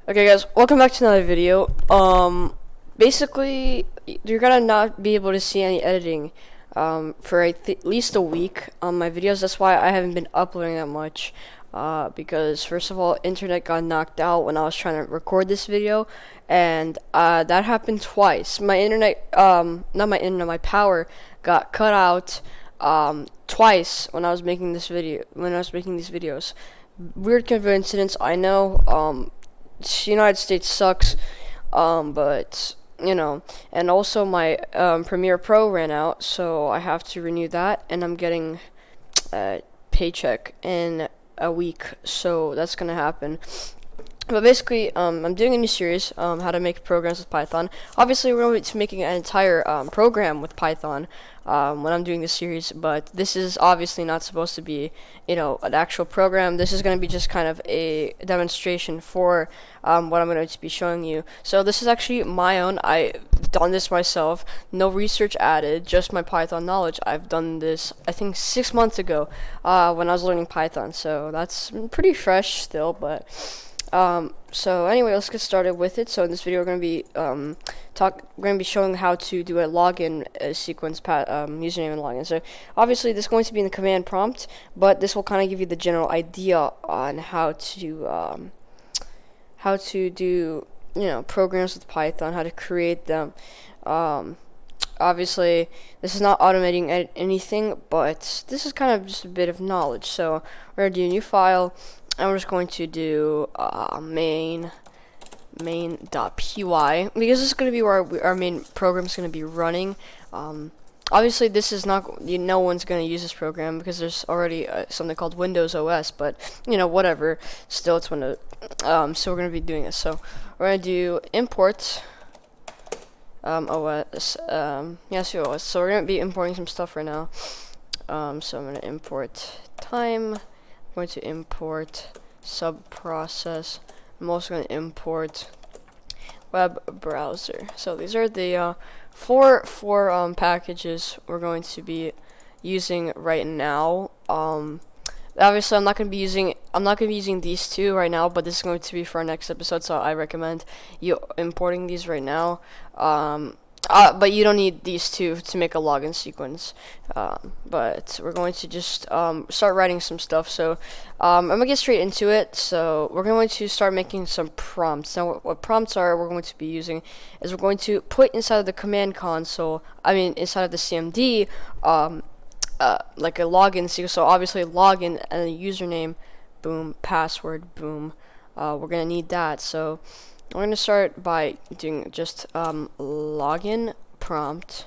Okay guys, welcome back to another video. Basically, you're gonna not be able to see any editing, for at least a week on my videos. That's why I haven't been uploading that much, because first of all, internet got knocked out when I was trying to record this video, and, that happened twice. My internet, not my internet, my power got cut out, twice when I was making these videos. Weird coincidence, I know. United States sucks, but and also my Premiere Pro ran out, so I have to renew that, and I'm getting a paycheck in a week, so that's gonna happen. But basically, I'm doing a new series, how to make programs with Python. Obviously, we're going to be making an entire program with Python when I'm doing this series, but this is obviously not supposed to be, an actual program. This is going to be just kind of a demonstration for what I'm going to be showing you. So this is actually my own. I've done this myself. No research added, just my Python knowledge. I've done this, I think, 6 months ago when I was learning Python. So that's pretty fresh still, but... So anyway, let's get started with it. So in this video, we're going to be we're going to be showing how to do a login sequence, username and login. So obviously, this is going to be in the command prompt, but this will kind of give you the general idea on how to do programs with Python, how to create them. Obviously, this is not automating anything, but this is kind of just a bit of knowledge. So we're going to do a new file. And we're just going to do main.py, because this is going to be where our main program is going to be running. Obviously, this is not, no one's going to use this program because there's already something called Windows OS, but whatever, still it's Windows. So we're going to be doing this. So we're going to do import OS, yes, OS. So we're going to be importing some stuff right now. So I'm going to import time. I'm going to import subprocess. I'm also going to import web browser. So these are the four packages we're going to be using right now. Obviously, I'm not going to be using these two right now, but this is going to be for our next episode. So I recommend you importing these right now. But you don't need these two to make a login sequence. But we're going to just start writing some stuff. So I'm going to get straight into it. So we're going to start making some prompts. Now what prompts we're going to be using is we're going to put inside of the command console, inside of the CMD, like a login sequence. So obviously login and a username, boom, password, boom. We're going to need that. So we're going to start by doing just login prompt,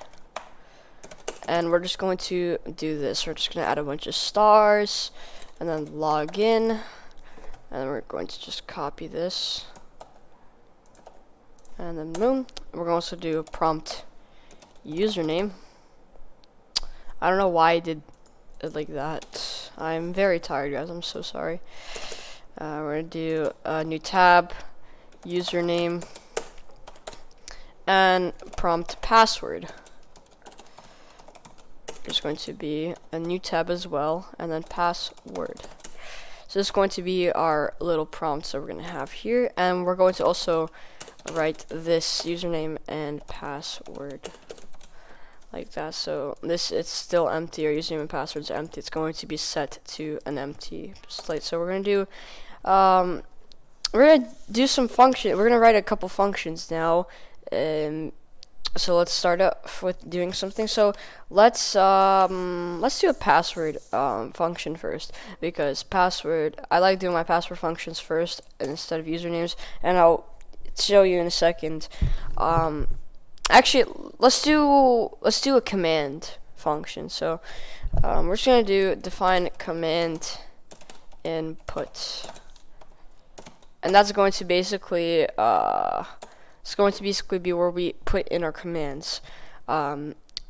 and we're just going to do this. We're just going to add a bunch of stars, and then login, and then we're going to just copy this, and then boom. We're going to also do a prompt username. I don't know why I did it like that. I'm very tired, guys. I'm so sorry. We're going to do a new tab, username, and prompt password. There's going to be a new tab as well, and then password. So this is going to be our little prompts that we're going to have here, and we're going to also write this username and password like that. So it's still empty. Our username and password is empty. It's going to be set to an empty slate. So we're going to do we're gonna do some function. We're gonna write a couple functions now. So let's start off with doing something. So let's do a password function first, because I like doing my password functions first instead of usernames, and I'll show you in a second. Actually, let's do a command function. So we're just gonna define command input. And that's going to basically, be where we put in our commands.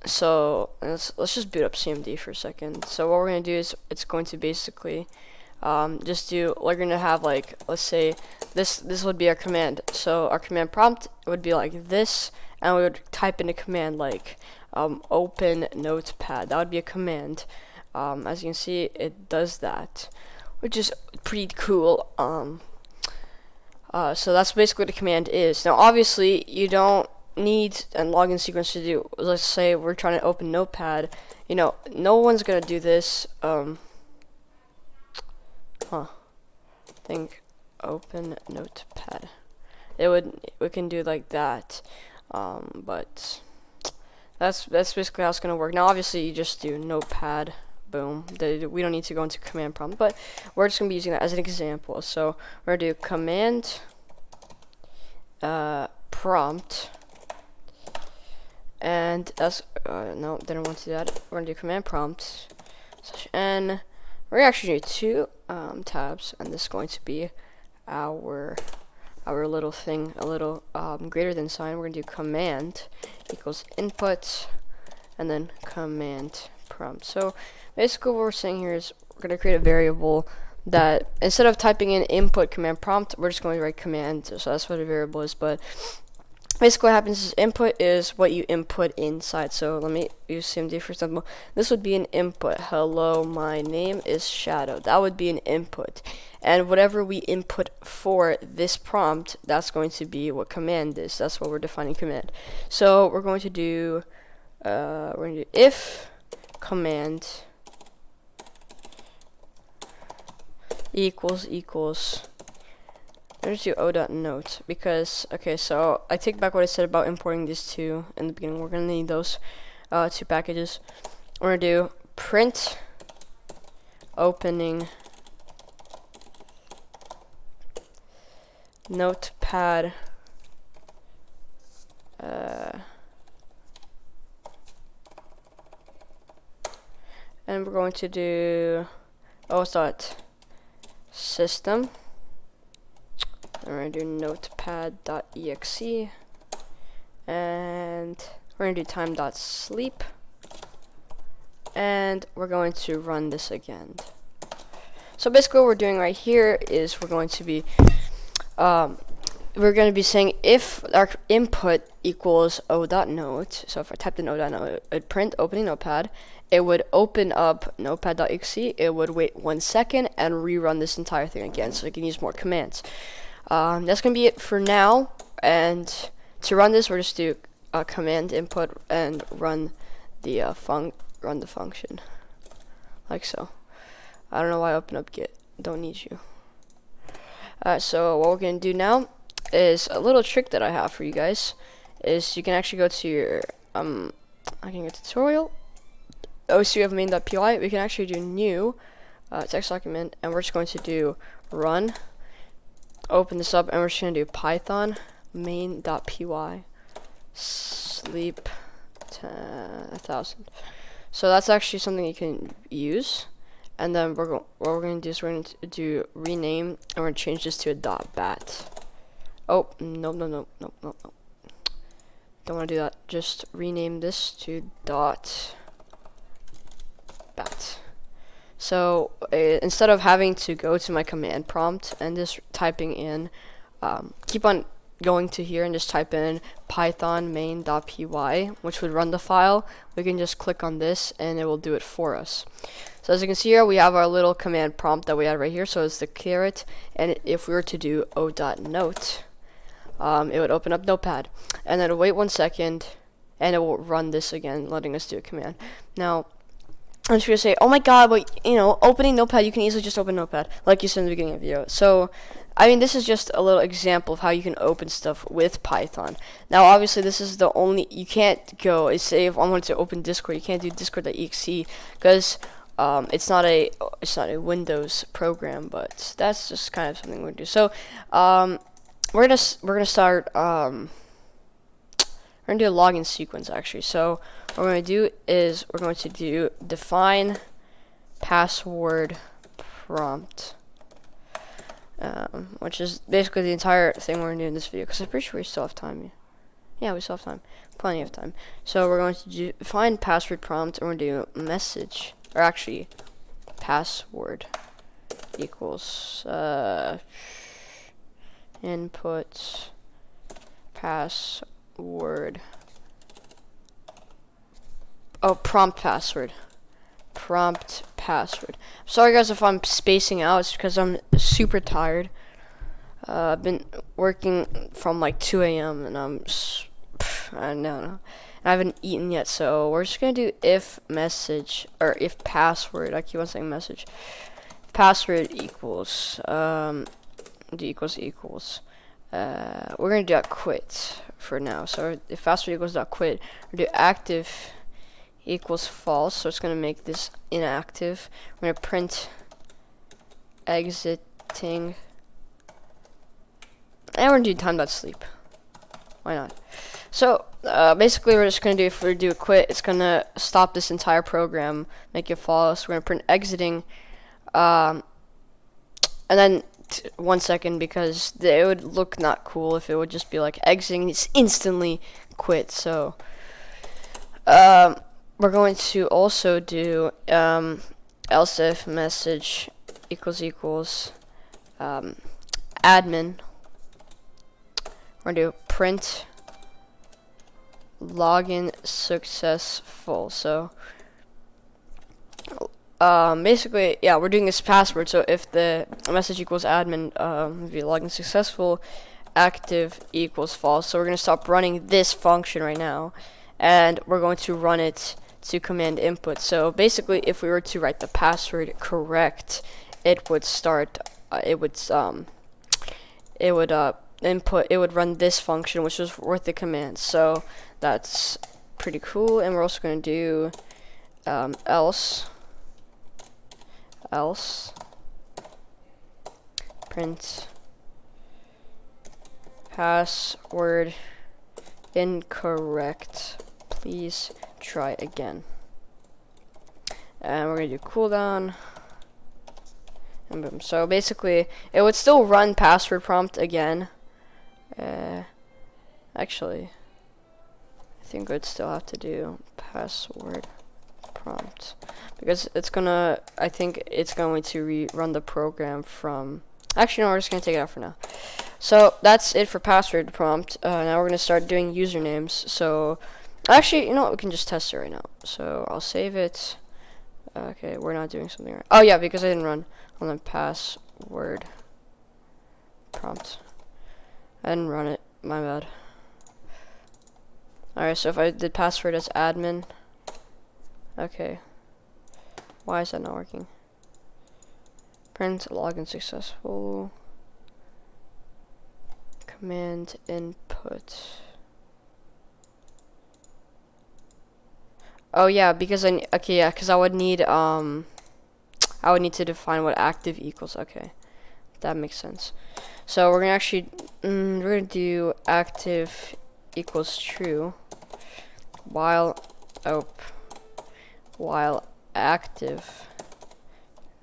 So let's just boot up CMD for a second. So what we're gonna do is it's going to basically we're gonna have, like, let's say this would be our command. So our command prompt would be like this, and we would type in a command like open notepad. That would be a command. As you can see, it does that, which is pretty cool. So that's basically what the command is. Now, obviously, you don't need a login sequence to do. Let's say we're trying to open Notepad. You know, no one's gonna do this. Think open Notepad. We can do like that. But that's basically how it's gonna work. Now, obviously, you just do Notepad. Boom. We don't need to go into command prompt, but we're just gonna be using that as an example. So we're gonna do command prompt, and that's no, didn't want to do that. We're gonna do command prompt /n. We're actually do two tabs, and this is going to be our little thing, a little greater than sign. We're gonna do command equals input, and then command prompt. So basically what we're saying here is we're going to create a variable that instead of typing in input command prompt, we're just going to write command. So that's what a variable is. But basically what happens is input is what you input inside. So let me use CMD for example. This would be an input. Hello, my name is Shadow. That would be an input. And whatever we input for this prompt, that's going to be what command is. That's what we're defining command. So we're going to do if command equals let's do o.note because okay, so I take back what I said about importing these two in the beginning. We're gonna need those two packages. We're gonna do print opening Notepad and we're going to do system. And we're going to do notepad.exe, and we're going to do time.sleep, and we're going to run this again. So basically what we're doing right here is we're going to be saying if our input equals o.note, so if I typed in o.note, it would print opening notepad, it would open up notepad.exe, it would wait 1 second and rerun this entire thing again so it can use more commands. That's going to be it for now, and to run this we're just do command input and run the function like so. I don't know why I open up git, don't need you. So what we're going to do now is a little trick that I have for you guys is you can actually go to your I can get tutorial OCF main.py. We can actually do new text document, and we're just going to do run, open this up, and we're just going to do python main.py sleep 1000. So that's actually something you can use. And then what we're going to do is we're going to do rename, and we're going to change this to a .bat. Oh, no. Don't want to do that. Just rename this to .bat. So instead of having to go to my command prompt and just typing in, keep on going to here and just type in python main.py, which would run the file, we can just click on this and it will do it for us. So as you can see here, we have our little command prompt that we had right here. So it's the caret, and if we were to do o.note, it would open up Notepad, and then wait 1 second, and it will run this again, letting us do a command. Now, I'm just gonna say, oh my god, but you know, opening Notepad, you can easily just open Notepad, like you said in the beginning of the video. So, I mean, this is just a little example of how you can open stuff with Python. Now, obviously, this is the only, you can't go, say if I wanted to open Discord, you can't do discord.exe, because it's not a Windows program, but that's just kind of something we're gonna do. So, we're gonna start, we're gonna do a login sequence actually. So what we're gonna do is we're going to do define password prompt, which is basically the entire thing we're gonna do in this video, because I'm pretty sure we still have time. Yeah, we still have time, plenty of time. So we're going to define password prompt, and we're gonna do message, or actually password equals input password, prompt password. Sorry guys if I'm spacing out, it's because I'm super tired. I've been working from like 2 a.m. and I don't know. I haven't eaten yet, so we're just gonna do if message or if password. I keep on saying message. Password equals equals. We're gonna do quit for now. So if password equals quit, we're gonna do active equals false. So it's gonna make this inactive. We're gonna print exiting, and we're gonna do time.sleep. Why not? So basically, we're just gonna do, if we do a quit, it's gonna stop this entire program, make it false. We're gonna print exiting, and then 1 second, because it would look not cool if it would just be like exiting, it's instantly quit. So we're going to also do else if message equals admin. We're gonna do print login successful. So basically, yeah, we're doing this password. So if the message equals admin, if you login successful, active equals false. So we're gonna stop running this function right now, and we're going to run it to command input. So basically, if we were to write the password correct, it would start. It would input. It would run this function, which was worth the command. So that's pretty cool. And we're also going to do else print password incorrect, please try again. And we're going to do cooldown. And boom. So basically, it would still run password prompt again. Actually, I think we'd still have to do password prompt, because it's gonna, I think it's going to rerun the program from, actually no, we're just gonna take it out for now. So that's it for password prompt. Now we're gonna start doing usernames. So actually, you know what, we can just test it right now. So I'll save it. Okay, we're not doing something right. Oh yeah, because I didn't run on the password prompt. I didn't run it, my bad. Alright, so if I did password as admin, okay. Why is that not working? Print login successful. Command input. Oh yeah, because okay, yeah, because I would need to define what active equals. Okay, that makes sense. So we're gonna actually we're gonna do active equals true while active,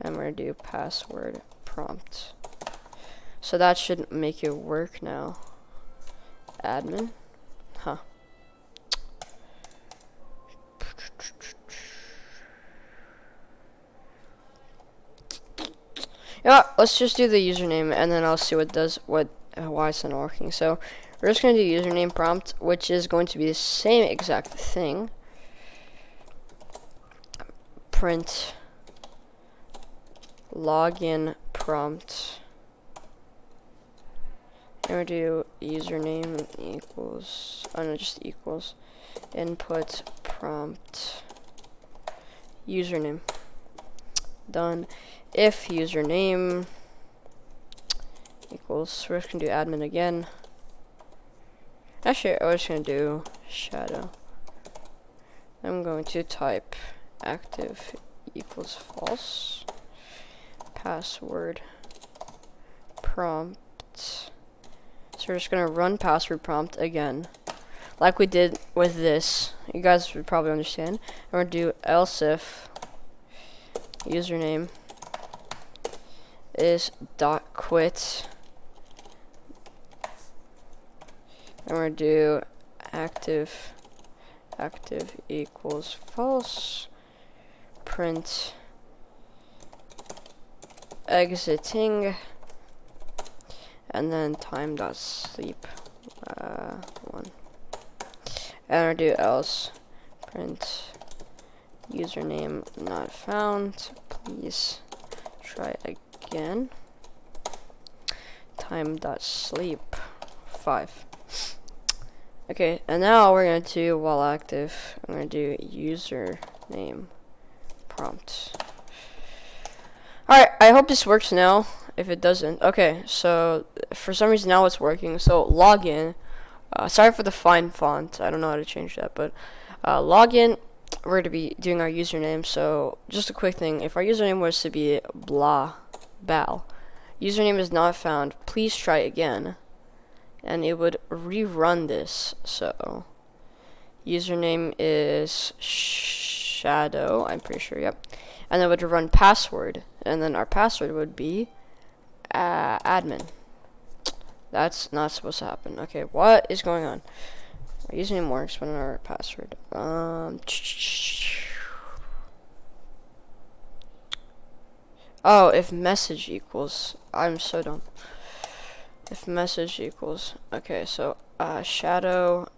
and we're gonna do password prompt. So that should make it work now. Admin, huh? Yeah, let's just do the username, and then I'll see what does why it's not working. So we're just gonna do username prompt, which is going to be the same exact thing. Print login prompt. And we'll do username equals, oh no, just equals input prompt username. Done. If username equals, we're just gonna do admin again. Actually, I'm just gonna do shadow. I'm going to type active equals false. Password prompt. So we're just gonna run password prompt again, like we did with this. You guys would probably understand. And we're gonna do else if username is .quit, and we're gonna do active equals false, print exiting, and then time.sleep 1, and we're gonna do else print username not found, please try again. time.sleep 5. Okay, and now we're gonna do while active. I'm gonna do username prompt. Alright, I hope this works now. If it doesn't, okay, so for some reason now it's working. So login. Sorry for the fine font. I don't know how to change that, but login. We're going to be doing our username. So just a quick thing: if our username was to be blah bal, username is not found. Please try again, and it would rerun this. So username is shadow. I'm pretty sure. Yep. And it would run password, and then our password would be admin. That's not supposed to happen. Okay, what is going on? Our username works, but not our password. Oh, if message equals. I'm so dumb. If message equals. Okay, so shadow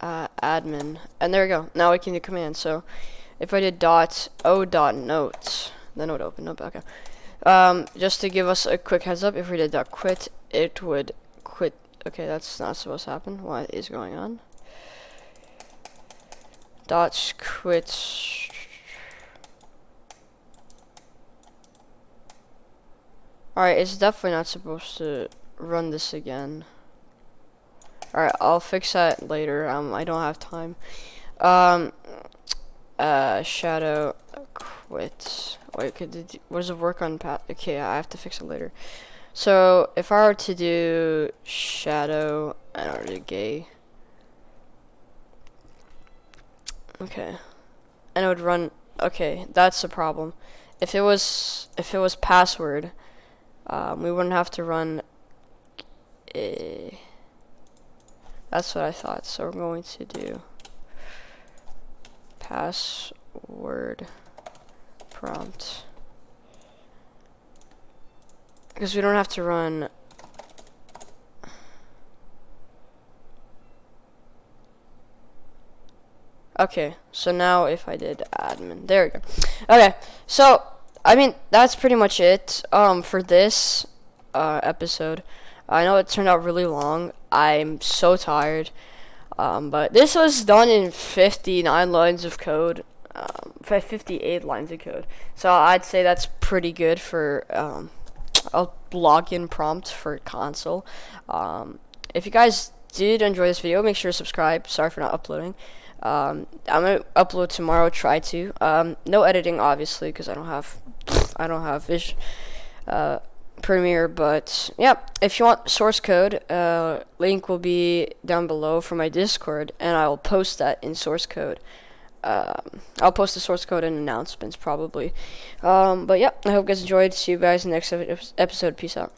admin, and there we go. Now we can do command. So if I did dot notes, then it would open up. Okay. Just to give us a quick heads up, if we did dot quit, it would quit. Okay, that's not supposed to happen. What is going on? Dot quit. Alright, it's definitely not supposed to run this again. Alright, I'll fix that later. I don't have time. Shadow quit. Wait, what does it work on okay, I have to fix it later. So if I were to do shadow, I don't know, gay. Okay, and it would run. Okay, that's the problem. If it was password, we wouldn't have to run. That's what I thought. So we're going to do password prompt, because we don't have to run. Okay, so now if I did admin, there we go. Okay, so I mean that's pretty much it for this episode. I know it turned out really long. I'm so tired, but this was done in 59 lines of code, 58 lines of code. So I'd say that's pretty good for a login prompt for console. If you guys did enjoy this video, make sure to subscribe. Sorry for not uploading. I'm gonna upload tomorrow. Try to. No editing, obviously, because I don't have Premiere. But yeah, if you want source code, link will be down below for my Discord, and I will post that in source code. I'll post the source code in announcements probably. But yeah, I hope you guys enjoyed. See you guys in the next episode. Peace out.